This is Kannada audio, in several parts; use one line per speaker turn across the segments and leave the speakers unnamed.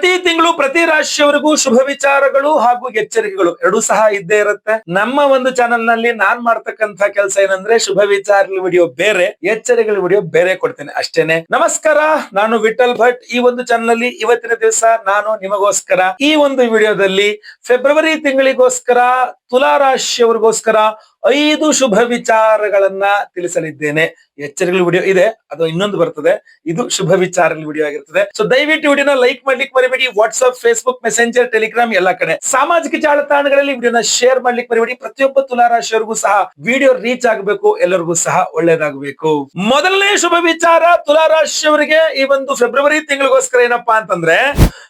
ಪ್ರತಿ ತಿಂಗಳು ಪ್ರತಿ ರಾಶಿಯವರಿಗೂ ಶುಭ ವಿಚಾರಗಳು ಹಾಗೂ ಎಚ್ಚರಿಕೆಗಳು ಎರಡೂ ಸಹ ಇದ್ದೇ ಇರುತ್ತೆ. ನಮ್ಮ ಒಂದು ಚಾನೆಲ್ ನಲ್ಲಿ ನಾನ್ ಮಾಡ್ತಕ್ಕಂತ ಕೆಲಸ ಏನಂದ್ರೆ ಶುಭ ವಿಚಾರಗಳ ವಿಡಿಯೋ ಬೇರೆ, ಎಚ್ಚರಿಕೆಗಳ ವಿಡಿಯೋ ಬೇರೆ ಕೊಡ್ತೇನೆ ಅಷ್ಟೇನೆ. ನಮಸ್ಕಾರ, ನಾನು ವಿಠಲ್ ಭಟ್. ಈ ಒಂದು ಚಾನೆಲ್ ನಲ್ಲಿ ಇವತ್ತಿನ ದಿವಸ ನಾನು ನಿಮಗೋಸ್ಕರ ಈ ಒಂದು ವಿಡಿಯೋದಲ್ಲಿ ಫೆಬ್ರವರಿ ತಿಂಗಳಿಗೋಸ್ಕರ ತುಲಾ ರಾಶಿಯವರಿಗೋಸ್ಕರ 5 ಶುಭ ವಿಚಾರಗಳನ್ನ ತಿಳಿಸಲಿದ್ದೇನೆ. ಎಚ್ಚರಿಕೆಗಳ ವಿಡಿಯೋ ಇದೆ, ಅದು ಇನ್ನೊಂದು ಬರ್ತದೆ. ಇದು ಶುಭ ವಿಚಾರಗಳ ವಿಡಿಯೋ ಆಗಿರ್ತದೆ. ಸೊ ದಯವಿಟ್ಟು ವಿಡಿಯೋನ ಲೈಕ್ ಮಾಡ್ಲಿಕ್ಕೆ ಮರಿಬೇಡಿ. ವಾಟ್ಸ್ಆಪ್, ಫೇಸ್ಬುಕ್, ಮೆಸೆಂಜರ್, ಟೆಲಿಗ್ರಾಮ್ ಎಲ್ಲಾ ಕಡೆ ಸಾಮಾಜಿಕ ಜಾಲತಾಣಗಳಲ್ಲಿ ವಿಡಿಯೋನ ಶೇರ್ ಮಾಡ್ಲಿಕ್ಕೆ ಮರಿಬೇಡಿ. ಪ್ರತಿಯೊಬ್ಬ ತುಲಾ ರಾಶಿಯವರಿಗೂ ಸಹ ವಿಡಿಯೋ ರೀಚ್ ಆಗಬೇಕು, ಎಲ್ಲರಿಗೂ ಸಹ ಒಳ್ಳೇದಾಗಬೇಕು. ಮೊದಲನೇ ಶುಭ ವಿಚಾರ ತುಲಾ ರಾಶಿಯವರಿಗೆ ಈ ಒಂದು ಫೆಬ್ರವರಿ ತಿಂಗಳಿಗೋಸ್ಕರ ಏನಪ್ಪಾ ಅಂತಂದ್ರೆ,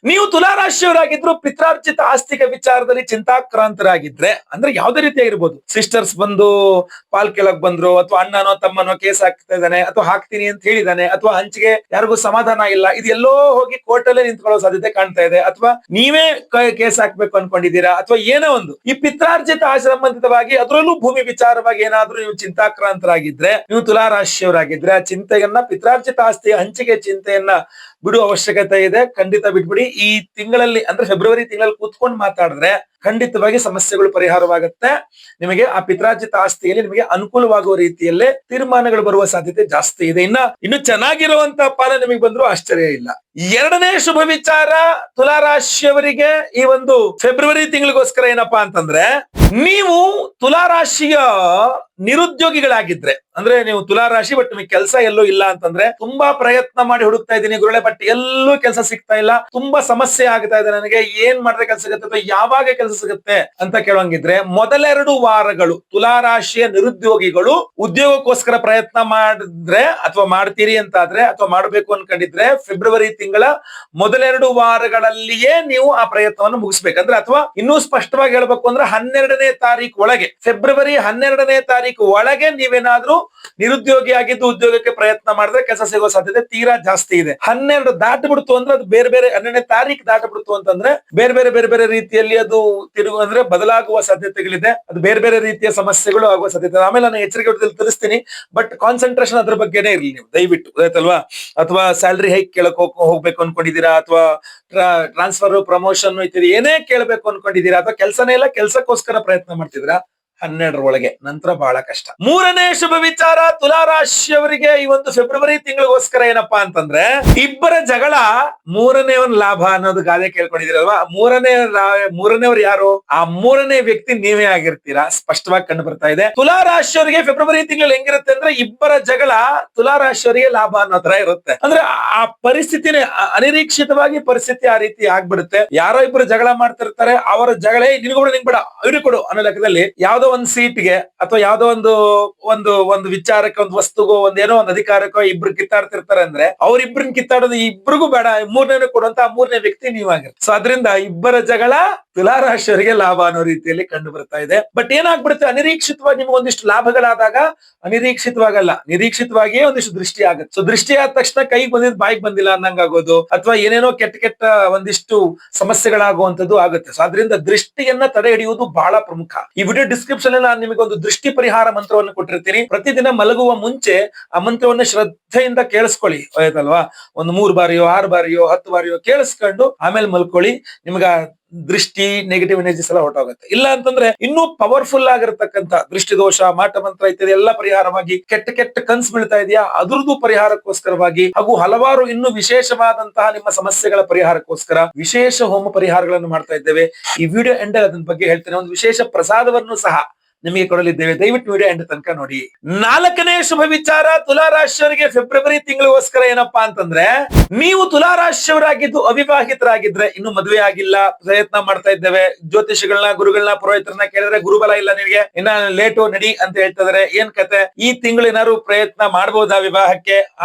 ನೀವು ತುಲಾ ರಾಶಿಯವರಾಗಿದ್ರು ಪಿತ್ರಾರ್ಜಿತ ಆಸ್ತಿಕ ವಿಚಾರದಲ್ಲಿ ಚಿಂತಾಕ್ರಾಂತರಾಗಿದ್ರೆ, ಅಂದ್ರೆ ಯಾವುದೇ ರೀತಿಯಾಗಿರ್ಬೋದು, ಸಿಸ್ಟರ್ಸ್ ಬಂದು ಪಾಲ್ ಕೇಳಕ್ ಬಂದ್ರು, ಅಥವಾ ಅಣ್ಣನೋ ತಮ್ಮನೋ ಕೇಸ್ ಹಾಕ್ತಾ ಇದ್ದಾನೆ, ಅಥವಾ ಹಾಕ್ತೀನಿ ಅಂತ ಹೇಳಿದಾನೆ, ಅಥವಾ ಹಂಚಿಗೆ ಯಾರಿಗೂ ಸಮಾಧಾನ ಇಲ್ಲ, ಇದು ಎಲ್ಲೋ ಹೋಗಿ ಕೋರ್ಟ್ ಅಲ್ಲೇ ನಿಂತ್ಕೊಳ್ಳೋ ಸಾಧ್ಯತೆ ಕಾಣ್ತಾ ಇದೆ, ಅಥವಾ ನೀವೇ ಕೇಸ್ ಹಾಕ್ಬೇಕು ಅನ್ಕೊಂಡಿದ್ದೀರಾ, ಅಥವಾ ಏನೋ ಒಂದು ಈ ಪಿತ್ರಾರ್ಜಿತ ಸಂಬಂಧಿತವಾಗಿ ಅದರಲ್ಲೂ ಭೂಮಿ ವಿಚಾರವಾಗಿ ಏನಾದ್ರೂ ನೀವು ಚಿಂತಾಕ್ರಾಂತರಾಗಿದ್ರೆ, ನೀವು ತುಲಾ ರಾಶಿಯವರಾಗಿದ್ರೆ ಆ ಚಿಂತೆಯನ್ನ, ಪಿತ್ರಾರ್ಜಿತ ಆಸ್ತಿಯ ಹಂಚಿಕೆ ಚಿಂತೆಯನ್ನ ಬಿಡುವ ಅವಶ್ಯಕತೆ ಇದೆ. ಖಂಡಿತ ಬಿಟ್ಬಿಡಿ. ಈ ತಿಂಗಳಲ್ಲಿ ಅಂದ್ರೆ ಫೆಬ್ರವರಿ ತಿಂಗಳಲ್ಲಿ ಕೂತ್ಕೊಂಡು ಮಾತಾಡಿದ್ರೆ ಖಂಡಿತವಾಗಿ ಸಮಸ್ಯೆಗಳು ಪರಿಹಾರವಾಗುತ್ತೆ. ನಿಮಗೆ ಆ ಪಿತ್ರಾರ್ಜಿತ ಆಸ್ತಿಯಲ್ಲಿ ನಿಮಗೆ ಅನುಕೂಲವಾಗುವ ರೀತಿಯಲ್ಲೇ ತೀರ್ಮಾನಗಳು ಬರುವ ಸಾಧ್ಯತೆ ಜಾಸ್ತಿ ಇದೆ. ಇನ್ನು ಚೆನ್ನಾಗಿರುವಂತ ಪಾಲ ನಿಮಗೆ ಬಂದ್ರು ಆಶ್ಚರ್ಯ ಇಲ್ಲ. ಎರಡನೇ ಶುಭ ವಿಚಾರ ತುಲಾ ರಾಶಿಯವರಿಗೆ ಈ ಒಂದು ಫೆಬ್ರವರಿ ತಿಂಗಳಿಗೋಸ್ಕರ ಏನಪ್ಪಾ ಅಂತಂದ್ರೆ, ನೀವು ತುಲಾ ರಾಶಿಯ ನಿರುದ್ಯೋಗಿಗಳಾಗಿದ್ರೆ, ಅಂದ್ರೆ ನೀವು ತುಲಾ ರಾಶಿ ಬಟ್ ನಿಮಗೆ ಕೆಲಸ ಎಲ್ಲೂ ಇಲ್ಲ ಅಂತಂದ್ರೆ, ತುಂಬಾ ಪ್ರಯತ್ನ ಮಾಡಿ ಹುಡುಕ್ತಾ ಇದ್ದೀನಿ ಗುರುಳೆ ಬಟ್ ಎಲ್ಲೂ ಕೆಲಸ ಸಿಗ್ತಾ ಇಲ್ಲ, ತುಂಬಾ ಸಮಸ್ಯೆ ಆಗ್ತಾ ಇದೆ, ನನಗೆ ಏನ್ ಮಾಡಿದ್ರೆ ಕೆಲಸ ಸಿಗುತ್ತೆ ಅಥವಾ ಯಾವಾಗ ಕೆಲಸ ಸಿಗುತ್ತೆ ಅಂತ ಕೇಳೋಂಗಿದ್ರೆ, ಮೊದಲೆರಡು ವಾರಗಳು ತುಲಾ ರಾಶಿಯ ನಿರುದ್ಯೋಗಿಗಳು ಉದ್ಯೋಗಕ್ಕೋಸ್ಕರ ಪ್ರಯತ್ನ ಮಾಡಿದ್ರೆ ಅಥವಾ ಮಾಡ್ತೀರಿ ಅಂತಾದ್ರೆ ಅಥವಾ ಮಾಡ್ಬೇಕು ಅನ್ಕೊಂಡಿದ್ರೆ, ಫೆಬ್ರವರಿ ತಿಂಗಳ ಮೊದಲೆರಡು ವಾರಗಳಲ್ಲಿಯೇ ನೀವು ಆ ಪ್ರಯತ್ನವನ್ನು ಮುಗಿಸ್ಬೇಕಂದ್ರೆ, ಅಥವಾ ಇನ್ನೂ ಸ್ಪಷ್ಟವಾಗಿ ಹೇಳ್ಬೇಕು ಅಂದ್ರೆ 12ನೇ ತಾರೀಕು ಒಳಗೆ, ಫೆಬ್ರವರಿ 12ನೇ ತಾರೀಕು ಒಳಗೆ ನೀವೇನಾದ್ರೂ ನಿರುದ್ಯೋಗಿ ಆಗಿದ್ದು ಉದ್ಯೋಗಕ್ಕೆ ಪ್ರಯತ್ನ ಮಾಡಿದ್ರೆ ಕೆಲಸ ಸಿಗೋ ಸಾಧ್ಯತೆ ತೀರಾ ಜಾಸ್ತಿ ಇದೆ. 12 ದಾಟಬಿಡ್ತು ಅಂದ್ರೆ ಅದು ಬೇರೆ ಬೇರೆ, 12ನೇ ತಾರೀಕು ದಾಟಬಿಡ್ತು ಅಂತಂದ್ರೆ ಬೇರೆ ಬೇರೆ ರೀತಿಯಲ್ಲಿ ಅದು ಅಂದ್ರೆ ಬದಲಾಗುವ ಸಾಧ್ಯತೆಗಳಿದೆ. ಅದು ಬೇರೆ ಬೇರೆ ರೀತಿಯ ಸಮಸ್ಯೆಗಳು ಆಗುವ ಸಾಧ್ಯತೆ. ಆಮೇಲೆ ನಾನು ಎಚ್ಚರಿಕೆ ತಿಳಿಸ್ತೀನಿ, ಬಟ್ ಕಾನ್ಸಂಟ್ರೇಷನ್ ಅದ್ರ ಬಗ್ಗೆನೇ ಇರಲಿ ನೀವು ದಯವಿಟ್ಟು, ಆಯ್ತಲ್ವಾ? ಅಥವಾ ಸ್ಯಾಲರಿ ಹೈಕ್ ಕೇಳಕ್ ಹೋಗ್ಬೇಕು ಅನ್ಕೊಂಡಿದ್ದೀರಾ, ಅಥವಾ ಟ್ರಾನ್ಸ್ಫರ್, ಪ್ರಮೋಷನ್ ಇತ್ಯಾದಿ ಏನೇ ಕೇಳಬೇಕು ಅನ್ಕೊಂಡಿದ್ದೀರಾ, ಅಥವಾ ಕೆಲಸನೇ ಇಲ್ಲ ಕೆಲಸಕ್ಕೋಸ್ಕರ ಪ್ರಯತ್ನ ಮಾಡ್ತಿದ್ದೀರಾ, 12 ಒಳಗೆ ನಂತರ ಬಹಳ ಕಷ್ಟ. ಮೂರನೇ ಶುಭ ವಿಚಾರ ತುಲಾ ರಾಶಿಯವರಿಗೆ ಈ ಒಂದು ಫೆಬ್ರವರಿ ತಿಂಗಳಿಗೋಸ್ಕರ ಏನಪ್ಪಾ ಅಂತಂದ್ರೆ, ಇಬ್ಬರ ಜಗಳ ಮೂರನೇವನ್ ಲಾಭ ಅನ್ನೋದು ಗಾದೆ ಕೇಳ್ಕೊಂಡಿದ್ದೀರಲ್ವಾ? ಮೂರನೇವ್ರು ಯಾರು? ಆ ಮೂರನೇ ವ್ಯಕ್ತಿ ನೀವೇ ಆಗಿರ್ತೀರಾ, ಸ್ಪಷ್ಟವಾಗಿ ಕಂಡು ಬರ್ತಾ ಇದೆ. ತುಲಾ ರಾಶಿಯವರಿಗೆ ಫೆಬ್ರವರಿ ತಿಂಗಳಲ್ಲಿ ಹೆಂಗಿರುತ್ತೆ ಅಂದ್ರೆ, ಇಬ್ಬರ ಜಗಳ ತುಲಾ ರಾಶಿಯವರಿಗೆ ಲಾಭ ಅನ್ನೋ ತರ ಇರುತ್ತೆ. ಅಂದ್ರೆ ಆ ಪರಿಸ್ಥಿತಿನೇ ಅನಿರೀಕ್ಷಿತವಾಗಿ ಪರಿಸ್ಥಿತಿ ಆ ರೀತಿ ಆಗ್ಬಿಡುತ್ತೆ. ಯಾರೋ ಇಬ್ಬರು ಜಗಳ ಮಾಡ್ತಿರ್ತಾರೆ, ಅವರ ಜಗಳೇ ನಿನ್ಬೇಡ ಇವ್ರಿಗೆ ಕೊಡು ಅನ್ನೋ ಲೆಕ್ಕದಲ್ಲಿ ಯಾವ್ದೋ ಒಂದು ಸೀಟ್ಗೆ ಅಥವಾ ಯಾವ್ದೋ ಒಂದು ವಿಚಾರಕ್ಕೆ, ಒಂದು ವಸ್ತುಗೋ ಒಂದೇನೋ ಒಂದು ಅಧಿಕಾರಕ್ಕೋ ಇಬ್ರು ಕಿತ್ತಾಡ್ತಿರ್ತಾರೆ ಅಂದ್ರೆ, ಅವ್ರಿಬ್ರನ್ನ ಕಿತ್ತಾಡೋದು ಇಬ್ರಿಗೂ ಬೇಡ, ಮೂರನೇ ಕೊಡುವಂತ ಆ ಮೂರನೇ ವ್ಯಕ್ತಿ ನೀವಾಗಿರುತ್ತೆ. ಸೊ ಅದರಿಂದ ಇಬ್ಬರ ಜಗಳ ತುಲಾ ರಾಶಿಯವರಿಗೆ ಲಾಭ ಅನ್ನೋ ರೀತಿಯಲ್ಲಿ ಕಂಡು ಬರ್ತಾ ಇದೆ. ಬಟ್ ಏನಾಗ್ಬಿಡುತ್ತೆ, ಅನಿರೀಕ್ಷಿತವಾಗಿ ನಿಮ್ಗೆ ಒಂದಿಷ್ಟು ಲಾಭಗಳಾದಾಗ ಅನಿರೀಕ್ಷಿತವಾಗಲ್ಲ, ನಿರೀಕ್ಷಿತವಾಗಿಯೇ ಒಂದಿಷ್ಟು ದೃಷ್ಟಿ ಆಗುತ್ತೆ. ಸೊ ದೃಷ್ಟಿ ಆದ ತಕ್ಷಣ ಕೈಗೆ ಬಂದಿದ್ ಬಾಯಿಗೆ ಬಂದಿಲ್ಲ ಅನ್ನಂಗಾಗೋದು, ಅಥವಾ ಏನೇನೋ ಕೆಟ್ಟ ಒಂದಿಷ್ಟು ಸಮಸ್ಯೆಗಳಾಗುವಂತದ್ದು ಆಗುತ್ತೆ. ಸೊ ಅದರಿಂದ ದೃಷ್ಟಿಯನ್ನ ತಡೆ ಹಿಡಿಯುವುದು ಬಹಳ ಪ್ರಮುಖ. ಈ ವಿಡಿಯೋ ಡಿಸ್ಕ್ರಿಪ್ಷನ್ ನಾನು ನಿಮಗೆ ಒಂದು ದೃಷ್ಟಿ ಪರಿಹಾರ ಮಂತ್ರವನ್ನು ಕೊಟ್ಟಿರ್ತೀನಿ. ಪ್ರತಿದಿನ ಮಲಗುವ ಮುಂಚೆ ಆ ಮಂತ್ರವನ್ನ ಶ್ರದ್ಧೆಯಿಂದ ಕೇಳಿಸ್ಕೊಳ್ಳಿ, ಆಯ್ತಲ್ವಾ? ಒಂದು 3 ಬಾರಿಯೋ 6 ಬಾರಿಯೋ 10 ಬಾರಿಯೋ ಕೇಳಿಸ್ಕೊಂಡು ಆಮೇಲೆ ಮಲ್ಕೊಳ್ಳಿ. ನಿಮ್ಗ ದೃಷ್ಟಿ, ನೆಗೆಟಿವ್ ಎನರ್ಜಿಸ್ ಎಲ್ಲ ಹೊರಟೋಗುತ್ತೆ. ಇಲ್ಲ ಅಂತಂದ್ರೆ ಇನ್ನೂ ಪವರ್ಫುಲ್ ಆಗಿರತಕ್ಕಂತ ದೃಷ್ಟಿ ದೋಷ, ಮಾಟ ಮಂತ್ರ ಇತ್ಯಾದಿ ಎಲ್ಲ ಪರಿಹಾರವಾಗಿ, ಕೆಟ್ಟ ಕನ್ಸು ಬೀಳ್ತಾ ಇದೆಯಾ ಅದ್ರದ್ದು ಪರಿಹಾರಕ್ಕೋಸ್ಕರವಾಗಿ, ಹಾಗೂ ಹಲವಾರು ಇನ್ನೂ ವಿಶೇಷವಾದಂತಹ ನಿಮ್ಮ ಸಮಸ್ಯೆಗಳ ಪರಿಹಾರಕ್ಕೋಸ್ಕರ ವಿಶೇಷ ಹೋಮ ಪರಿಹಾರಗಳನ್ನು ಮಾಡ್ತಾ ಇದ್ದೇವೆ. ಈ ವಿಡಿಯೋ ಎಂಡ್ ಅದ್ರ ಬಗ್ಗೆ ಹೇಳ್ತೇನೆ. ಒಂದು ವಿಶೇಷ ಪ್ರಸಾದವನ್ನು ಸಹ ನಿಮಗೆ ಕೊಡಲಿದ್ದೇವೆ, ದಯವಿಟ್ಟು ವಿಡಿಯೋ ಎಂಡ್ ತನಕ ನೋಡಿ. 4ನೇ ಶುಭ ವಿಚಾರ ತುಲಾ ರಾಶಿಯವರಿಗೆ ಫೆಬ್ರವರಿ ತಿಂಗಳಿಗೋಸ್ಕರ ಏನಪ್ಪಾ ಅಂತಂದ್ರೆ, ನೀವು ತುಲಾ ರಾಶಿಯವರಾಗಿದ್ದು ಅವಿವಾಹಿತರಾಗಿದ್ರೆ, ಇನ್ನು ಮದುವೆ ಆಗಿಲ್ಲ, ಪ್ರಯತ್ನ ಮಾಡ್ತಾ ಇದ್ದೇವೆ, ಜ್ಯೋತಿಷಿಗಳನ್ನ, ಗುರುಗಳನ್ನ, ಪುರೋಹಿತರನ್ನ ಕೇಳಿದ್ರೆ ಗುರುಬಲ ಇಲ್ಲ ನಿನಗೆ, ಇನ್ನ ಲೇಟು ನಡಿ ಅಂತ ಹೇಳ್ತಾ ಇದಾರೆ, ಏನ್ ಕತೆ? ಈ ತಿಂಗಳು ಏನಾದ್ರು ಪ್ರಯತ್ನ ಮಾಡಬಹುದಾ ವಿವಾಹಕ್ಕೆ?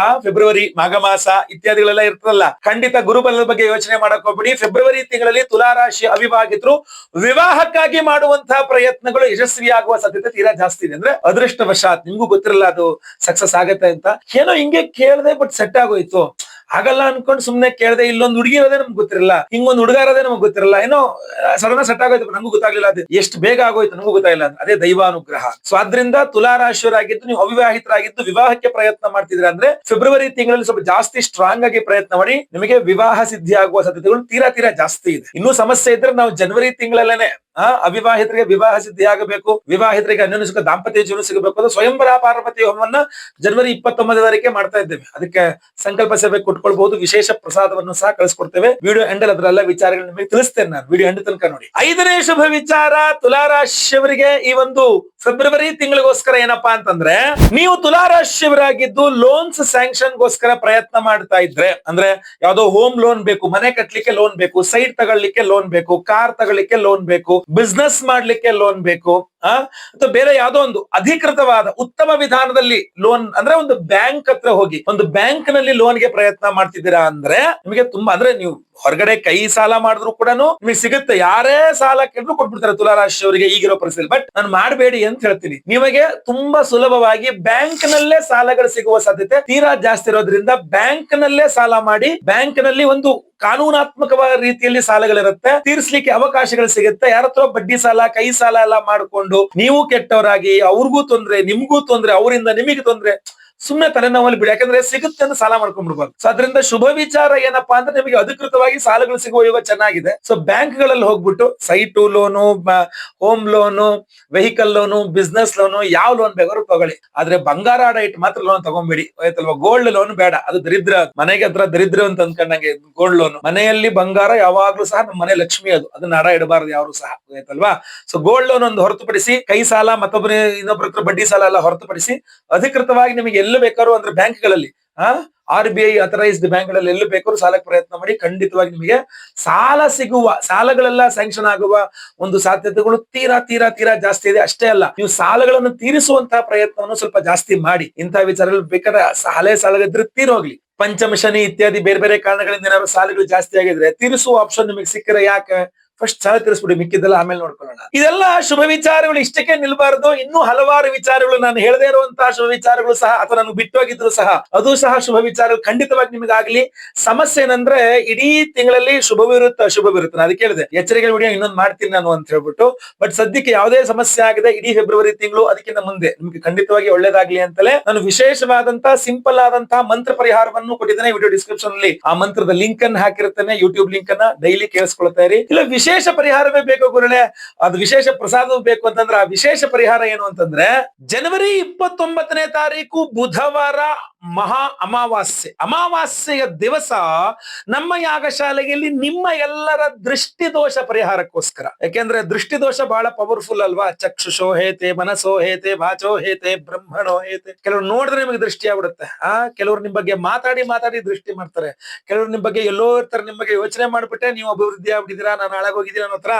ಫೆಬ್ರವರಿ ಮಾಘ ಮಾಸ ಇತ್ಯಾದಿಗಳೆಲ್ಲ ಇರ್ತದಲ್ಲ, ಖಂಡಿತ ಗುರುಬಲದ ಬಗ್ಗೆ ಯೋಚನೆ ಮಾಡಕ್ ಹೋಗ್ಬಿಡಿ. ಫೆಬ್ರವರಿ ತಿಂಗಳಲ್ಲಿ ತುಲಾ ರಾಶಿ ಅವಿವಾಹಿತರು ವಿವಾಹಕ್ಕಾಗಿ ಮಾಡುವಂತಹ ಪ್ರಯತ್ನಗಳು ಯಶಸ್ವಿಯಾಗುವ ಸಾಧ್ಯತೆ ತೀರಾ ಜಾಸ್ತಿ ಇದೆ. ಅಂದ್ರೆ ಅದೃಷ್ಟವಶಾತ್, ನಿಮ್ಗೂ ಗೊತ್ತಿರಲ್ಲ ಅದು ಸಕ್ಸಸ್ ಆಗತ್ತೆ ಅಂತ, ಏನೋ ಹಿಂಗೆ ಕೇಳದೆ ಬಟ್ ಸೆಟ್ ಆಗೋಯ್ತು, ಆಗಲ್ಲ ಅನ್ಕೊಂಡು ಸುಮ್ನೆ ಕೇಳದೆ, ಇಲ್ಲೊಂದು ಹುಡುಗಿ ಇರೋದೇ ನಮ್ಗೆ ಗೊತ್ತಿರಲ್ಲ, ಹಿಂಗೊಂದು ಹುಡುಗ ಇರೋದೇ ನಮ್ಗೆ ಗೊತ್ತಿರಲ್ಲ, ಏನೋ ಸಡನ್ ಸೆಟ್ ಆಗೋಯ್ತು, ನಂಗೂ ಗೊತ್ತಾಗ್ಲಿಲ್ಲ, ಅದು ಎಷ್ಟು ಬೇಗ ಆಗೋಯ್ತು ನನಗೂ ಗೊತ್ತಾಗಿಲ್ಲ, ಅದೇ ದೈವಾನುಗ್ರಹ. ಸೊ ಆದ್ರಿಂದ ತುಲಾರಾಶಿಯವರಾಗಿದ್ದು ನೀವು ಅವಿವಾಹಿತರಾಗಿದ್ದು ವಿವಾಹಕ್ಕೆ ಪ್ರಯತ್ನ ಮಾಡ್ತಿದ್ರೆ ಅಂದ್ರೆ ಫೆಬ್ರವರಿ ತಿಂಗಳಲ್ಲಿ ಸ್ವಲ್ಪ ಜಾಸ್ತಿ ಸ್ಟ್ರಾಂಗ್ ಆಗಿ ಪ್ರಯತ್ನ ಮಾಡಿ, ನಿಮಗೆ ವಿವಾಹ ಸಿದ್ಧಿ ಆಗುವ ಸಾಧ್ಯತೆಗಳು ತೀರಾ ಜಾಸ್ತಿ ಇದೆ. ಇನ್ನೂ ಸಮಸ್ಯೆ ಇದ್ರೆ ನಾವು ಜನವರಿ ತಿಂಗಳಲ್ಲೇನೆ ಅವಿವಾಹಿತರಿಗೆ ವಿವಾಹ ಸಿದ್ಧಿ ಆಗಬೇಕು, ವಿವಾಹಿತರಿಗೆ ಅನ್ಯೋನ್ಯ ದಾಂಪತ್ಯ ಜೀವನ ಸಿಗಬೇಕು ಅದು ಸ್ವಯಂವರ ಪಾರ್ವತಿ ಹೋಮವನ್ನ ಜನವರಿ 29 ತಾರೀಕೆ ಮಾಡ್ತಾ ಇದ್ದೇವೆ. ಅದಕ್ಕೆ ಸಂಕಲ್ಪ ಸಭೆ ಕೊಟ್ಕೊಳ್ಬಹುದು, ವಿಶೇಷ ಪ್ರಸಾದವನ್ನು ಸಹ ಕಳಿಸ್ಕೊಡ್ತೇವೆ. ವಿಡಿಯೋ ಎಂಡ್ ಅದರೆಲ್ಲ ವಿಚಾರಗಳು ನಿಮಗೆ ತಿಳಿಸ್ತೇನೆ ನಾನು, ವಿಡಿಯೋ ಎಂಡ್ ತನಕ ನೋಡಿ. 5ನೇ ಶುಭ ವಿಚಾರ ತುಲಾರಾಶಿಯವರಿಗೆ ಈ ಒಂದು ಫೆಬ್ರವರಿ ತಿಂಗಳಿಗೋಸ್ಕರ ಏನಪ್ಪಾ ಅಂತಂದ್ರೆ, ನೀವು ತುಲಾರಾಶಿಯವರಾಗಿದ್ದು ಲೋನ್ಸ್ ಸ್ಯಾಂಕ್ಷನ್ ಗೋಸ್ಕರ ಪ್ರಯತ್ನ ಮಾಡ್ತಾ ಇದ್ರೆ, ಅಂದ್ರೆ ಯಾವ್ದೋ ಹೋಮ್ ಲೋನ್ ಬೇಕು, ಮನೆ ಕಟ್ಲಿಕ್ಕೆ ಲೋನ್ ಬೇಕು, ಸೈಟ್ ತಗೊಳ್ಳಿಕ್ಕೆ ಲೋನ್ ಬೇಕು, ಕಾರ್ ತಗೊಳ್ಳಿಕ್ಕೆ ಲೋನ್ ಬೇಕು, ಬಿಸ್ನೆಸ್ ಮಾಡ್ಲಿಕ್ಕೆ ಲೋನ್ ಬೇಕು, ಅಥವಾ ಬೇರೆ ಯಾವ್ದೋ ಒಂದು ಅಧಿಕೃತವಾದ ಉತ್ತಮ ವಿಧಾನದಲ್ಲಿ ಲೋನ್ ಅಂದ್ರೆ ಒಂದು ಬ್ಯಾಂಕ್ ಹತ್ರ ಹೋಗಿ ಒಂದು ಬ್ಯಾಂಕ್ ನಲ್ಲಿ ಲೋನ್ಗೆ ಪ್ರಯತ್ನ ಮಾಡ್ತಿದ್ದೀರಾ ಅಂದ್ರೆ ನಿಮಗೆ ತುಂಬಾ, ಅಂದ್ರೆ ನೀವು ಹೊರಗಡೆ ಕೈ ಸಾಲ ಮಾಡಿದ್ರು ಕೂಡ ನಿಮಗೆ ಸಿಗುತ್ತೆ, ಯಾರೇ ಸಾಲ ಕೇಳಿದ್ರು ಕೊಟ್ಬಿಡ್ತಾರೆ ತುಲಾರಾಶಿಯವರಿಗೆ ಈಗಿರೋ ಪರಿಸ್ಥಿತಿ. ಬಟ್ ನಾನು ಮಾಡಬೇಡಿ ಅಂತ ಹೇಳ್ತೀನಿ, ನಿಮಗೆ ತುಂಬಾ ಸುಲಭವಾಗಿ ಬ್ಯಾಂಕ್ ನಲ್ಲೇ ಸಾಲಗಳು ಸಿಗುವ ಸಾಧ್ಯತೆ ತೀರಾ ಜಾಸ್ತಿ ಇರೋದ್ರಿಂದ ಬ್ಯಾಂಕ್ ನಲ್ಲೇ ಸಾಲ ಮಾಡಿ, ಬ್ಯಾಂಕ್ ನಲ್ಲಿ ಒಂದು ಕಾನೂನಾತ್ಮಕವಾದ ರೀತಿಯಲ್ಲಿ ಸಾಲಗಳಿರುತ್ತೆ, ತೀರಿಸಲಿಕ್ಕೆ ಅವಕಾಶಗಳು ಸಿಗುತ್ತೆ. ಯಾರತ್ರ ಬಡ್ಡಿ ಸಾಲ ಕೈ ಸಾಲ ಎಲ್ಲ ಮಾಡಿಕೊಂಡು ನೀವು ಕೆಟ್ಟವರಾಗಿ ಅವ್ರಿಗೂ ತೊಂದ್ರೆ ನಿಮ್ಗೂ ತೊಂದ್ರೆ ಅವರಿಂದ ನಿಮಗೆ ತೊಂದ್ರೆ, ಸುಮ್ಮನೆ ತಲೆನೋವಲ್ಲಿ ಬಿಡಿ. ಯಾಕಂದ್ರೆ ಸಿಗುತ್ತೆ ಅಂತ ಸಾಲ ಮಾಡ್ಕೊಂಡ್ಬಿಡ್ಬಾರ್ದು. ಸೊ ಅದರಿಂದ ಶುಭ ವಿಚಾರ ಏನಪ್ಪಾ ಅಂದ್ರೆ ನಿಮಗೆ ಅಧಿಕೃತವಾಗಿ ಸಾಲಗಳು ಸಿಗುವ ಯೋಗ ಚೆನ್ನಾಗಿದೆ. ಸೊ ಬ್ಯಾಂಕ್ ಗಳಲ್ಲಿ ಹೋಗ್ಬಿಟ್ಟು site loan, home loan, vehicle loan, business loan, ಯಾವ ಲೋನ್ ಬೇಕಾದ್ರೂ ತಗೊಳ್ಳಿ, ಆದ್ರೆ ಬಂಗಾರ ಅಡ ಇಟ್ಟು ಮಾತ್ರ ಲೋನ್ ತಗೊಂಬೇಡಿ, ಆಯ್ತಲ್ವಾ. ಗೋಲ್ಡ್ ಲೋನ್ ಬೇಡ, ಅದು ದರಿದ್ರ, ಮನೆಗೆ ಹತ್ರ ದರಿದ್ರ ಅಂತ ಅನ್ಕೊಂಡಂಗೆ ಗೋಲ್ಡ್ ಲೋನ್. ಮನೆಯಲ್ಲಿ ಬಂಗಾರ ಯಾವಾಗ್ಲೂ ಸಹ ನಮ್ಮ ಮನೆ ಲಕ್ಷ್ಮಿ, ಅದನ್ನ ಅಡ ಇಡಬಾರದು ಯಾರು ಸಹ, ಆಯ್ತಲ್ವಾ. ಸೊ ಗೋಲ್ಡ್ ಲೋನ್ ಒಂದು ಹೊರತುಪಡಿಸಿ, ಕೈ ಸಾಲ ಮತ್ತೊಬ್ಬರ ಇನ್ನೊಬ್ಬರ ಹತ್ರ ಬಡ್ಡಿ ಸಾಲ ಎಲ್ಲ ಹೊರತುಪಡಿಸಿ ಅಧಿಕೃತವಾಗಿ ನಿಮಗೆ ಎಲ್ಲ ಬೇಕಾದ್ರೂ ಅಂದ್ರೆ ಬ್ಯಾಂಕ್ಗಳಲ್ಲಿ RBI ಅಥರೈಸ್ಡ್ ಬ್ಯಾಂಕ್ಗಳಲ್ಲಿ ಎಲ್ಲಿ ಬೇಕಾದ್ರೂ ಸಾಲಕ್ಕೆ ಪ್ರಯತ್ನ ಮಾಡಿ, ಖಂಡಿತವಾಗಿ ನಿಮಗೆ ಸಾಲ ಸಿಗುವ, ಸಾಲಗಳೆಲ್ಲ ಸ್ಯಾಂಕ್ಷನ್ ಆಗುವ ಒಂದು ಸಾಧ್ಯತೆಗಳು ತೀರಾ ಜಾಸ್ತಿ ಇದೆ. ಅಷ್ಟೇ ಅಲ್ಲ, ನೀವು ಸಾಲಗಳನ್ನು ತೀರಿಸುವಂತಹ ಪ್ರಯತ್ನವನ್ನು ಸ್ವಲ್ಪ ಜಾಸ್ತಿ ಮಾಡಿ. ಇಂತಹ ವಿಚಾರಗಳು ಬೇಕಾದ್ರೆ ಹಳೆ ಸಾಲಗಳಿದ್ರೆ ತೀರೋಗ್ಲಿ, ಪಂಚಮ ಶನಿ ಇತ್ಯಾದಿ ಬೇರೆ ಬೇರೆ ಕಾರಣಗಳಿಂದ ಏನಾದ್ರು ಸಾಲಗಳು ಜಾಸ್ತಿ ಆಗಿದ್ರೆ ತೀರಿಸುವ ಆಪ್ಷನ್ ನಿಮಗೆ ಸಿಕ್ಕರೆ ಯಾಕೆ ಫಸ್ಟ್ ಸಾಲ ತೀರಿಸ್ಬಿಡಿ, ಮಿಕ್ಕಿದ್ದೆಲ್ಲ ಆಮೇಲೆ ನೋಡ್ಕೊಳ್ಳೋಣ. ಇದೆಲ್ಲ ಶುಭ ವಿಚಾರಗಳು ಇಷ್ಟಕ್ಕೆ ನಿಲ್ಬಾರ್ದು, ಇನ್ನೂ ಹಲವಾರು ವಿಚಾರಗಳು, ನಾನು ಹೇಳದೇ ಇರುವಂತಹ ಶುಭ ವಿಚಾರಗಳು ಸಹ ಅಥವಾ ನಾನು ಬಿಟ್ಟೋಗಿದ್ರು ಸಹ ಅದು ಸಹ ಶುಭ ವಿಚಾರಗಳು ಖಂಡಿತವಾಗಿ ನಿಮಗಾಗ್ಲಿ. ಸಮಸ್ಯೆ ಏನಂದ್ರೆ ಇಡೀ ತಿಂಗಳಲ್ಲಿ ಶುಭವಿರುತ್ತೆ ಅಶುಭವಿರುತ್ತೆ, ನಾನು ಅದಕ್ಕೆ ಹೇಳಿದೆ ಎಚ್ಚರಿಕೆ ವಿಡಿಯೋ ಇನ್ನೊಂದು ಮಾಡ್ತೀನಿ ನಾನು ಅಂತ ಹೇಳ್ಬಿಟ್ಟು. ಬಟ್ ಸದ್ಯಕ್ಕೆ ಯಾವುದೇ ಸಮಸ್ಯೆ ಆಗಿದೆ ಇಡೀ ಫೆಬ್ರವರಿ ತಿಂಗಳು, ಅದಕ್ಕಿಂತ ಮುಂದೆ ನಿಮ್ಗೆ ಖಂಡಿತವಾಗಿ ಒಳ್ಳೇದಾಗ್ಲಿ ಅಂತಲೇ ನಾನು ವಿಶೇಷವಾದಂತಹ ಸಿಂಪಲ್ ಆದಂತಹ ಮಂತ್ರ ಪರಿಹಾರವನ್ನು ಕೊಟ್ಟಿದ್ದೇನೆ. ವಿಡಿಯೋ ಡಿಸ್ಕ್ರಿಪ್ಷನ್ ಅಲ್ಲಿ ಆ ಮಂತ್ರದ ಲಿಂಕ್ ಅನ್ನು ಹಾಕಿರುತ್ತೇನೆ, ಯೂಟ್ಯೂಬ್ ಲಿಂಕ್ ಅನ್ನ ಡೈಲಿ ಕೇಳಿಸ್ಕೊಳ್ತಾ ಇರಿ. ಇಲ್ಲ ವಿಶೇಷ ಪರಿಹಾರವೇ ಬೇಕು ಗುರುಳೆ, ಅದು ವಿಶೇಷ ಪ್ರಸಾದವೂ ಬೇಕು ಅಂತಂದ್ರೆ ಆ ವಿಶೇಷ ಪರಿಹಾರ ಏನು ಅಂತಂದ್ರೆ ಜನವರಿ 29ನೇ ತಾರೀಕು ಬುಧವಾರ ಮಹಾ ಅಮಾವಾಸ್ಯೆಯ ದಿವಸ ನಮ್ಮ ಯಾಗಶಾಲೆಯಲ್ಲಿ ನಿಮ್ಮ ಎಲ್ಲರ ದೃಷ್ಟಿ ದೋಷ ಪರಿಹಾರಕ್ಕೋಸ್ಕರ, ಯಾಕೆಂದ್ರೆ ದೃಷ್ಟಿ ದೋಷ ಬಹಳ ಪವರ್ಫುಲ್ ಅಲ್ವಾ. ಚಕ್ಷುಷೋ ಹೇತೆ, ಮನಸೋ ಹೇತೆ, ವಾಚೋ ಹೇತೆ, ಬ್ರಹ್ಮಣೋ ಹೇತೆ. ಕೆಲವರು ನೋಡಿದ್ರೆ ನಿಮಗೆ ದೃಷ್ಟಿ ಆಗ್ಬಿಡುತ್ತೆ, ಕೆಲವರು ನಿಮ್ ಬಗ್ಗೆ ಮಾತಾಡಿ ದೃಷ್ಟಿ ಮಾಡ್ತಾರೆ, ಕೆಲವರು ನಿಮ್ ಬಗ್ಗೆ ಎಲ್ಲೋ ಇರ್ತಾರೆ, ನಿಮ್ ಬಗ್ಗೆ ಯೋಚನೆ ಮಾಡ್ಬಿಟ್ಟೆ ನೀವು ಅಭಿವೃದ್ಧಿ ಆಗ್ಬಿಟ್ಟಿದ್ದೀರಾ, ನಾನು ಹಾಳಾಗೋಗಿದ್ದೀರಾ ಅನ್ನೋ ಹತ್ರ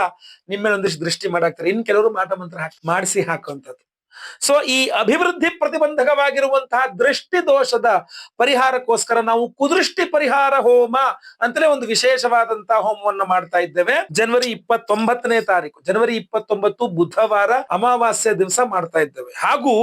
ನಿಮ್ಮೇಲೆ ಒಂದಿಷ್ಟು ದೃಷ್ಟಿ ಮಾಡಾಕ್ತಾರೆ. ಇನ್ ಕೆಲವರು ಮಾಟ ಮಂತ್ರ ಮಾಡಿಸಿ ಹಾಕುವಂಥದ್ದು. ಸೊ ಈ ಅಭಿವೃದ್ಧಿ ಪ್ರತಿಬಂಧಕವಾಗಿರುವಂತಹ ದೃಷ್ಟಿ ದೋಷದ ಪರಿಹಾರಕ್ಕೋಸ್ಕರ ನಾವು ಕುದೃಷ್ಟಿ ಪರಿಹಾರ ಹೋಮ ಅಂತಲೇ ಒಂದು ವಿಶೇಷವಾದಂತಹ ಹೋಮವನ್ನು ಮಾಡ್ತಾ ಇದ್ದೇವೆ. ಜನವರಿ 29ನೇ ತಾರೀಕು, ಜನವರಿ 29 ಬುಧವಾರ ಅಮಾವಾಸ್ಯೆ ದಿವಸ ಮಾಡ್ತಾ ಇದ್ದೇವೆ. ಹಾಗೂ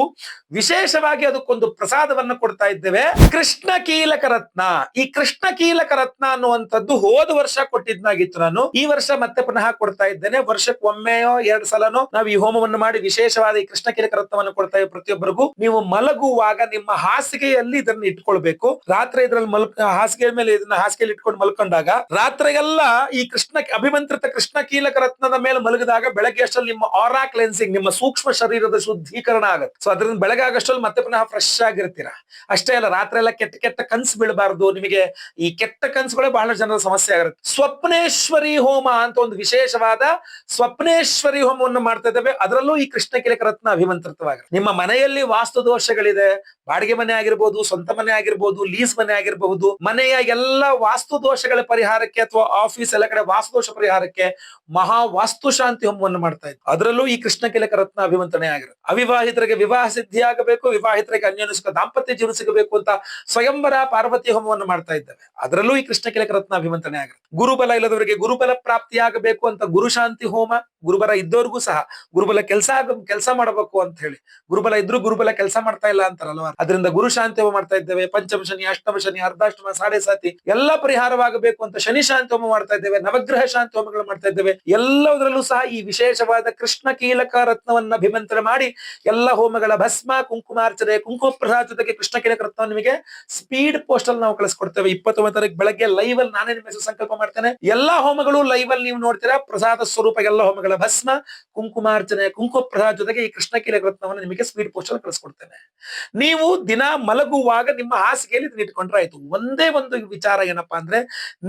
ವಿಶೇಷವಾಗಿ ಅದಕ್ಕೊಂದು ಪ್ರಸಾದವನ್ನು ಕೊಡ್ತಾ ಇದ್ದೇವೆ, ಕೃಷ್ಣ ಕೀಲಕ ರತ್ನ. ಈ ಕೃಷ್ಣ ಕೀಲಕ ರತ್ನ ಅನ್ನುವಂಥದ್ದು ಹೋದ ವರ್ಷ ಕೊಟ್ಟಿದ್ನಾಗಿತ್ತು, ನಾನು ಈ ವರ್ಷ ಮತ್ತೆ ಪುನಃ ಕೊಡ್ತಾ ಇದ್ದೇನೆ. ವರ್ಷಕ್ಕೆ ಒಮ್ಮೆಯೋ 2 ಸಲನೋ ನಾವು ಈ ಹೋಮವನ್ನು ಮಾಡಿ ವಿಶೇಷವಾದ ಈ ಕೃಷ್ಣ ಕೀಲಕ ರತ್ನವನ್ನು ಕೊಡ್ತಾ ಇದ್ದೇವೆ ಪ್ರತಿಯೊಬ್ಬರಿಗೂ. ನೀವು ಮಲಗುವಾಗ ನಿಮ್ಮ ಹಾಸಿಗೆಯಲ್ಲಿ ಇದನ್ನು ಇಟ್ಕೊಳ್ಬೇಕು. ರಾತ್ರಿ ಇದ್ರಲ್ಲಿ ಹಾಸಿಗೆ ಮೇಲೆ ಇದನ್ನ ಹಾಸಿಗೆಯಲ್ಲಿ ಇಟ್ಕೊಂಡು ಮಲ್ಕೊಂಡಾಗ ರಾತ್ರಿಗೆಲ್ಲ ಈ ಅಭಿಮಂತ್ರಿತ ಕೃಷ್ಣ ಕೀಲಕ ರತ್ನದ ಮೇಲೆ ಮಲಗಿದಾಗ ಬೆಳಗ್ಗೆ ಅಷ್ಟರಲ್ಲಿ ನಿಮ್ಮ ಆರಾ ಕ್ಲೆನ್ಸಿಂಗ್, ನಿಮ್ಮ ಸೂಕ್ಷ್ಮ ಶರೀರದ ಶುದ್ಧೀಕರಣ ಆಗುತ್ತೆ. ಸೊ ಅದರಿಂದ ಬೆಳಗ್ಗೆ ಆಗಷ್ಟಲ್ಲಿ ಮತ್ತೆ ಪುನಃ ಫ್ರೆಶ್ ಆಗಿರ್ತೀರಾ. ಅಷ್ಟೇ ಅಲ್ಲ, ರಾತ್ರಿ ಎಲ್ಲ ಕೆಟ್ಟ ಕನ್ಸು ಬೀಳಬಾರ್ದು ನಿಮಗೆ. ಈ ಕೆಟ್ಟ ಕನ್ಸುಗಳೇ ಬಹಳ ಜನರ ಸಮಸ್ಯೆ ಆಗಿರುತ್ತೆ. ಸ್ವಪ್ನೇಶ್ವರಿ ಹೋಮ ಅಂತ ಒಂದು ವಿಶೇಷವಾದ ಸ್ವಪ್ನೇಶ್ವರಿ ಹೋಮವನ್ನು ಮಾಡ್ತಾ ಇದ್ದೇವೆ. ಅದರಲ್ಲೂ ಈ ಕೃಷ್ಣ ಕೀಲಕ ರತ್ನ ಅಭಿಮಂತ್ರಿತವಾಗಿರುತ್ತೆ. ನಿಮ್ಮ ಮನೆಯಲ್ಲಿ ವಾಸ್ತು ದೋಷಗಳಿದೆ, ಬಾಡಿಗೆ ಮನೆ ಆಗಿರ್ಬೋದು, ಸ್ವಂತ ಮನೆ ಆಗಿರ್ಬೋದು, ಲೀಸ್ ಮನೆ ಆಗಿರಬಹುದು, ಮನೆಯ ಎಲ್ಲ ವಾಸ್ತು ದೋಷಗಳ ಪರಿಹಾರಕ್ಕೆ ಅಥವಾ ಆಫೀಸ್ ಎಲ್ಲ ಕಡೆ ವಾಸ್ತು ದೋಷ ಪರಿಹಾರಕ್ಕೆ ಮಹಾ ವಾಸ್ತು ಶಾಂತಿ ಹೋಮವನ್ನು ಮಾಡ್ತಾ ಇದ್ವಿ. ಅದರಲ್ಲೂ ಈ ಕೃಷ್ಣ ಕೀಲಕ ರತ್ನ ಅಭಿಮಂತ್ರಣೆ ಆಗಿರುತ್ತೆ. ಅವಿವಾಹಿತರಿಗೆ ವಿವಾಹ ಸಿದ್ಧಿ ಆಗಬೇಕು, ವಿವಾಹಿತರಿಗೆ ಅನ್ಯೋನ್ಯ ದಾಂಪತ್ಯ ಜೀವನ ಸಿಗಬೇಕು ಅಂತ ಸ್ವಯಂವರ ಪಾರ್ವತಿ ಹೋಮವನ್ನು ಮಾಡ್ತಾ ಇದ್ದೇವೆ. ಅದರಲ್ಲೂ ಈ ಕೃಷ್ಣ ಕೀಲಕ ರತ್ನ ಅಭಿಮಂತ್ರಣೆ ಆಗಿರುತ್ತೆ. ಗುರುಬಲ ಇಲ್ಲದವರಿಗೆ ಗುರುಬಲ ಪ್ರಾಪ್ತಿಯಾಗಬೇಕು ಅಂತ ಗುರು ಶಾಂತಿ ಹೋಮ, ಗುರುಬಲ ಇದ್ದವ್ರಿಗೂ ಸಹ ಗುರುಬಲ ಕೆಲಸ ಮಾಡಬೇಕು ಅಂತ ಹೇಳಿ. ಗುರುಬಲ ಇದ್ರು ಗುರುಬಲ ಕೆಲಸ ಮಾಡ್ತಾ ಇಲ್ಲ ಅಂತಾರಲ್ವಾ, ಅದರಿಂದ ಗುರು ಶಾಂತಿ ಹೋಮ ಮಾಡ್ತಾ ಇದ್ದೇವೆ. ಪಂಚಮ ಶನಿ, ಅಷ್ಟಮ ಶನಿ, ಅರ್ಧಾಷ್ಟಮ, ಸಾಡೆ ಸಾತಿ ಎಲ್ಲ ಪರಿಹಾರವಾಗಬೇಕು ಅಂತ ಶನಿ ಶಾಂತಿ ಹೋಮ ಮಾಡ್ತಾ ಇದ್ದೇವೆ. ನವಗ್ರಹ ಶಾಂತಿ ಹೋಮಗಳು ಮಾಡ್ತಾ ಇದ್ದೇವೆ. ಎಲ್ಲದರಲ್ಲೂ ಸಹ ಈ ವಿಶೇಷವಾದ ಕೃಷ್ಣ ಕೀಲಕ ರತ್ನವನ್ನ ಅಭಿಮಂತ್ರಣ ಮಾಡಿ ಎಲ್ಲ ಹೋಮಗಳ ಭಸ್ಮ, ಕುಂಕುಮಾರ್ಚನೆ, ಕುಂಕುಮ ಪ್ರಸಾದ ಜೊತೆಗೆ ಕೃಷ್ಣ ಕೀಲಕ ರತ್ನ ನಿಮಗೆ ಸ್ಪೀಡ್ ಪೋಸ್ಟ್ ಅಲ್ಲಿ ನಾವು ಕಳಿಸ್ಕೊಡ್ತೇವೆ. 29 ತಾರೀಕು ಬೆಳಗ್ಗೆ ಲೈವ್ ಅಲ್ಲಿ ನಾನೇ ನಿಮ್ಮ ಹೆಸರು ಸಂಕಲ್ಪ ಮಾಡ್ತೇನೆ. ಎಲ್ಲಾ ಹೋಮಗಳು ಲೈವ್ ಅಲ್ಲಿ ನೀವು ನೋಡ್ತೀರಾ. ಪ್ರಸಾದ ಸ್ವರೂಪ ಎಲ್ಲ ಹೋಮಗಳ ಭಸ್ಮ, ಕುಂಕುಮಾರ್ಚನೆ, ಕುಂಕುಮ ಪ್ರಸಾದ ಜೊತೆಗೆ ಈ ಕೃಷ್ಣ ಕೀಲಕ ರತ್ನವನ್ನು ನಿಮಗೆ ಸ್ಪೀಡ್ ಪೋಸ್ಟ್ ಅಲ್ಲಿ ಕಳಿಸ್ಕೊಡ್ತೇನೆ. ನೀವು ದಿನ ಮಲಗುವಾಗ ನಿಮ್ಮ ಹಾಸಿಗೆಯಲ್ಲಿ ಇದನ್ನ ಇಟ್ಕೊಂಡ್ರೆ ಆಯ್ತು. ಒಂದೇ ಒಂದು ವಿಚಾರ ಏನಪ್ಪಾ ಅಂದ್ರೆ,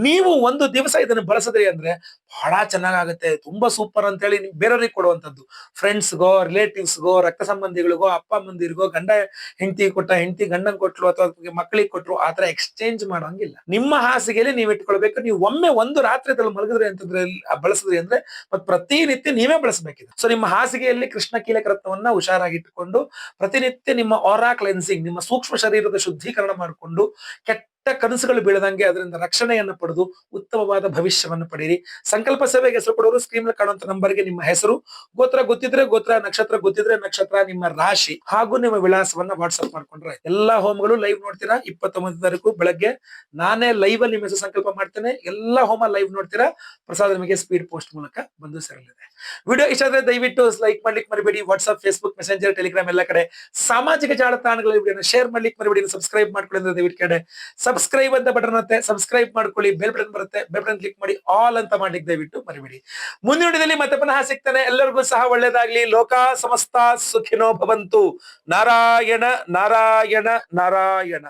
ನೀವು ಒಂದು ದಿವಸ ಇದನ್ನು ಬಳಸಿದ್ರಿ ಅಂದ್ರೆ ಬಹಳ ಚೆನ್ನಾಗುತ್ತೆ, ತುಂಬಾ ಸೂಪರ್ ಅಂತ ಹೇಳಿ ಬೇರೆಯವ್ರಿಗೆ ಕೊಡುವಂತದ್ದು. ಫ್ರೆಂಡ್ಸ್ಗೋ, ರಿಲೇಟಿವ್ಸ್ಗೋ, ರಕ್ತ ಸಂಬಂಧಿಗಳಿಗೋ, ಅಪ್ಪ ಅಮ್ಮಂದಿರಿಗೋ, ಗಂಡ ಹೆಂಡತಿ ಕೊಟ್ಟ, ಹೆಂಡತಿ ಗಂಡನ್ ಕೊಟ್ಲು, ಅಥವಾ ಮಕ್ಕಳಿಗೆ ಕೊಟ್ರು, ಆತರ ಎಕ್ಸ್ಚೇಂಜ್ ಮಾಡೋಂಗಿಲ್ಲ. ನಿಮ್ಮ ಹಾಸಿಗೆಯಲ್ಲಿ ನೀವು ಇಟ್ಕೊಳ್ಬೇಕು. ನೀವು ಒಮ್ಮೆ ಒಂದು ರಾತ್ರಿ ಅದ್ರಲ್ಲಿ ಮಲಗಿದ್ರಿ ಅಂತಂದ್ರೆ, ಬಳಸಿದ್ರಿ ಅಂದ್ರೆ ಮತ್ತೆ ಪ್ರತಿನಿತ್ಯ ನೀವೇ ಬಳಸಬೇಕಿದೆ. ಸೊ ನಿಮ್ಮ ಹಾಸಿಗೆಯಲ್ಲಿ ಕೃಷ್ಣ ಕೀಲಕ ರತ್ನವನ್ನ ಹುಷಾರಾಗಿ ಇಟ್ಟುಕೊಂಡು ಪ್ರತಿನಿತ್ಯ ನಿಮ್ಮ ಆರಾ ಕ್ಲೆನ್ಸಿಂಗ್, ನಿಮ್ಮ ಸೂಕ್ಷ್ಮ ಶರೀರದ ಶುದ್ಧೀಕರಣ ಮಾಡಿಕೊಂಡು ಕೆಟ್ಟ ಕನಸುಗಳು ಬೀಳದಂಗೆ ಅದರಿಂದ ರಕ್ಷಣೆಯನ್ನು ಪಡೆದು ಉತ್ತಮವಾದ ಭವಿಷ್ಯವನ್ನು ಪಡೆಯಿರಿ. ಸಂಕಲ್ಪ ಸೇವೆಗೆ ಹೆಸರು ಕೊಡೋರು ಸ್ಕ್ರೀನ್ ಕಾಣುವಂತ ನಂಬರ್ಗೆ ನಿಮ್ಮ ಹೆಸರು, ಗೋತ್ರ ಗೊತ್ತಿದ್ರೆ ಗೋತ್ರ, ನಕ್ಷತ್ರ ಗೊತ್ತಿದ್ರೆ ನಕ್ಷತ್ರ, ನಿಮ್ಮ ರಾಶಿ ಹಾಗೂ ನಿಮ್ಮ ವಿಳಾಸವನ್ನ ವಾಟ್ಸ್ಆಪ್ ಮಾಡ್ಕೊಂಡ್ರೆ ಎಲ್ಲಾ ಹೋಮಗಳು ಲೈವ್ ನೋಡ್ತೀರಾ. 29 ತಾರೀಕು ಬೆಳಗ್ಗೆ ನಾನೇ ಲೈವ್ ಅಲ್ಲಿ ನಿಮ್ಮ ಹೆಸರು ಸಂಕಲ್ಪ ಮಾಡ್ತೇನೆ. ಎಲ್ಲಾ ಹೋಮ ಲೈವ್ ನೋಡ್ತೀರಾ. ಪ್ರಸಾದ ನಿಮಗೆ ಸ್ಪೀಡ್ ಪೋಸ್ಟ್ ಮೂಲಕ ಬಂದು ಸೇರಲಿದೆ. ವಿಡಿಯೋ ಇಷ್ಟ ಆದ್ರೆ ದಯವಿಟ್ಟು ಲೈಕ್ ಮಾಡ್ಲಿಕ್ಕೆ ಮರಿಬೇಡಿ. ವಾಟ್ಸ್ಆಪ್, ಫೇಸ್ಬುಕ್, ಮೆಸೆಂಜರ್, ಟೆಲಿಗ್ರಾಮ್ ಎಲ್ಲ ಕಡೆ ಸಾಮಾಜಿಕ ಜಾಲತಾಣಗಳಲ್ಲಿ ವಿಡಿಯೋನ ಶೇರ್ ಮಾಡ್ಲಿಕ್ಕೆ ಮರಿಬೇಡಿ. ಸಬ್ಸ್ಕ್ರೈಬ್ ಮಾಡ್ಕೊಳ್ಳಿ ಅಂದ್ರೆ ದಯವಿಟ್ಟು ಕಡೆ ಸಬ್ಸ್ಕ್ರೈಬ್ ಅಂತ ಬಟನ್ ಮತ್ತೆ ಸಬ್ಸ್ಕ್ರೈಬ್ ಮಾಡ್ಕೊಳ್ಳಿ. ಬೆಲ್ ಬಟನ್ ಬರುತ್ತೆ, ಬೆಲ್ ಬಟನ್ ಕ್ಲಿಕ್ ಮಾಡಿ ಆಲ್ ಅಂತ ಮಾಡ್ಲಿಕ್ಕೆ ದಯವಿಟ್ಟು ಮರಿಬೇಡಿ. ಮುಂದಿನ ವಿಡಿಯೋದಲ್ಲಿ ಮತ್ತೆ ಪುನಃ ಸಿಗ್ತಾನೆ. ಎಲ್ಲರಿಗೂ ಸಹ ಒಳ್ಳೇದಾಗ್ಲಿ. ಲೋಕ ಸಮಸ್ತ ಸುಖಿನೋ ಭವಂತು. ನಾರಾಯಣ ನಾರಾಯಣ ನಾರಾಯಣ.